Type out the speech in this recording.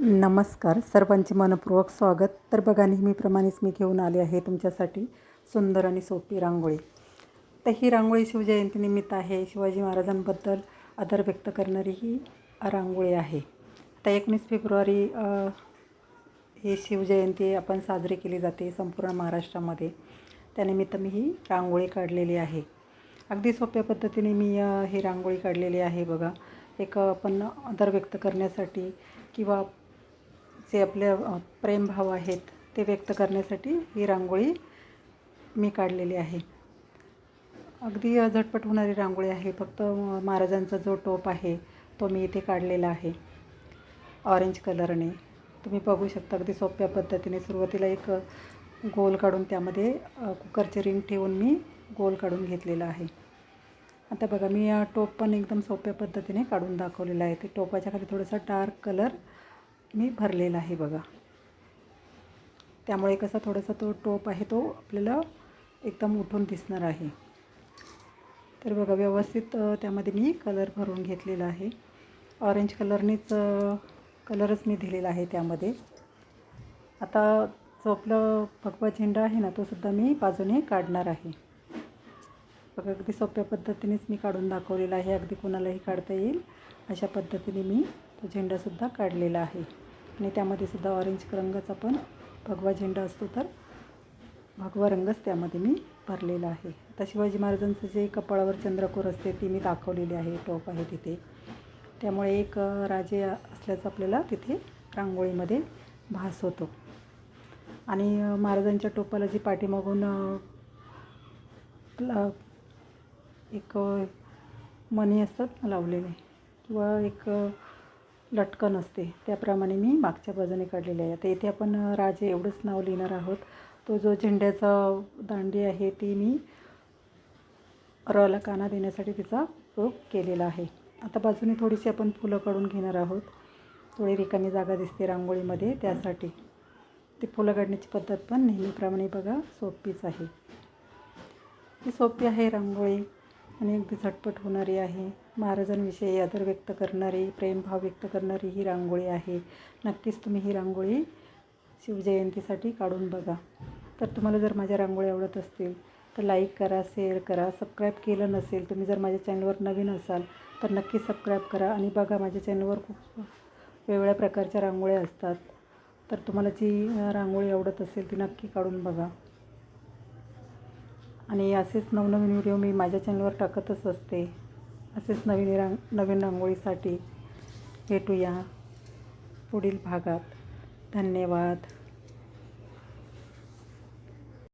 नमस्कार, सर्वांचे मनपूर्वक स्वागत. तर बघा, नेहमीप्रमाणेच मी घेऊन आले आहे तुमच्यासाठी सुंदर आणि सोपी रांगोळी. तर ही रांगोळी शिवजयंतीनिमित्त आहे. शिवाजी महाराजांबद्दल आदर व्यक्त करणारी ही रांगोळी आहे. आता 19 फेब्रुवारी ही शिवजयंती आपण साजरी केली जाते संपूर्ण महाराष्ट्रामध्ये. त्यानिमित्त मी ही रांगोळी काढलेली आहे. अगदी सोप्या पद्धतीने मी ही रांगोळी काढलेली आहे. बघा, एक आपण आदर व्यक्त करण्यासाठी किंवा जे आपले प्रेमभाव आहेत ते व्यक्त करण्यासाठी ही रांगोळी मी काढलेली आहे. अगदी झटपट होणारी रांगोळी आहे. फक्त महाराजांचा जो टोप आहे तो मी इथे काढलेला आहे ऑरेंज कलरने. तुम्ही बघू शकता अगदी सोप्या पद्धतीने. सुरुवातीला एक गोल काढून त्यामध्ये कुकरचे रिंग ठेवून मी गोल काढून घेतलेला आहे. आता बघा, मी टोप पण एकदम सोप्या पद्धतीने काढून दाखवलेला आहे. ते टोपाच्या खाली थोडासा डार्क कलर मी भरलेला आहे बघा. त्यामुळे कसा थोडासा तो टोप आहे तो आपल्याला एकदम उठून दिसणार आहे. तर बघा, व्यवस्थित त्यामध्ये मी कलर भरून घेतलेला आहे. ऑरेंज कलरच मी दिलेला आहे त्यामध्ये. आता जो आपलं भगवा झेंडा आहे ना, तो सुद्धा मी बाजूने काढणार आहे. बघा, अगदी सोप्या पद्धतीनेच मी काढून दाखवलेला आहे. अगदी कोणालाही काढता येईल अशा पद्धतीने मी तो झेंडासुद्धा काढलेला आहे. आणि त्यामध्ये सुद्धा ऑरेंज रंगाचा पण भगवा झेंडा असतो, तर भगवा रंगच त्यामध्ये मी भरलेला आहे. आता शिवाजी महाराजांचं जे कपाळावर चंद्रकोर असते ती मी दाखवलेली आहे. टोप आहे तिथे. त्यामुळे एक राजे असल्याचं आपल्याला तिथे रांगोळीमध्ये भास होतो. आणि महाराजांच्या टोपाला जी पाठीमागून एक मणी असतात लावलेले किंवा एक लटकन असते, त्याप्रमाणे मी मागच्या बाजूने काढलेले आहे. आता इथे आपण राजे एवढंच नाव लिहिणार आहोत. तो जो झेंड्याचा दांडी आहे ती मी रला काना देण्यासाठी तिचा उपयोग केलेला आहे. आता बाजूने थोडीशी आपण फुलं काढून घेणार आहोत. थोडी रिकामी जागा दिसते रांगोळीमध्ये, त्यासाठी ती फुलं काढण्याची पद्धत पण नेहमीप्रमाणे बघा सोपीच आहे. ही सोपी आहे रांगोळी आणि अगदी झटपट होणारी आहे. महाराजांविषयी आदर व्यक्त करणारी, प्रेमभाव व्यक्त करणारी ही रांगोळी आहे. नक्कीच तुम्ही ही रांगोळी शिवजयंतीसाठी काढून बघा. तर तुम्हाला जर माझ्या रांगोळी आवडत असतील तर लाईक करा, शेअर करा. सबस्क्राईब केलं नसेल, तुम्ही जर माझ्या चॅनलवर नवीन असाल तर नक्की सबस्क्राईब करा. आणि बघा, माझ्या चॅनलवर खूप वेगवेगळ्या प्रकारच्या रांगोळ्या असतात. तर तुम्हाला जी रांगोळी आवडत असेल ती नक्की काढून बघा. आणि असेच नवनवीन व्हिडिओ मी माझ्या चॅनलवर टाकतच असते. असेच नवीन रांगोळीसाठी भेटूया पुढील भागात. धन्यवाद.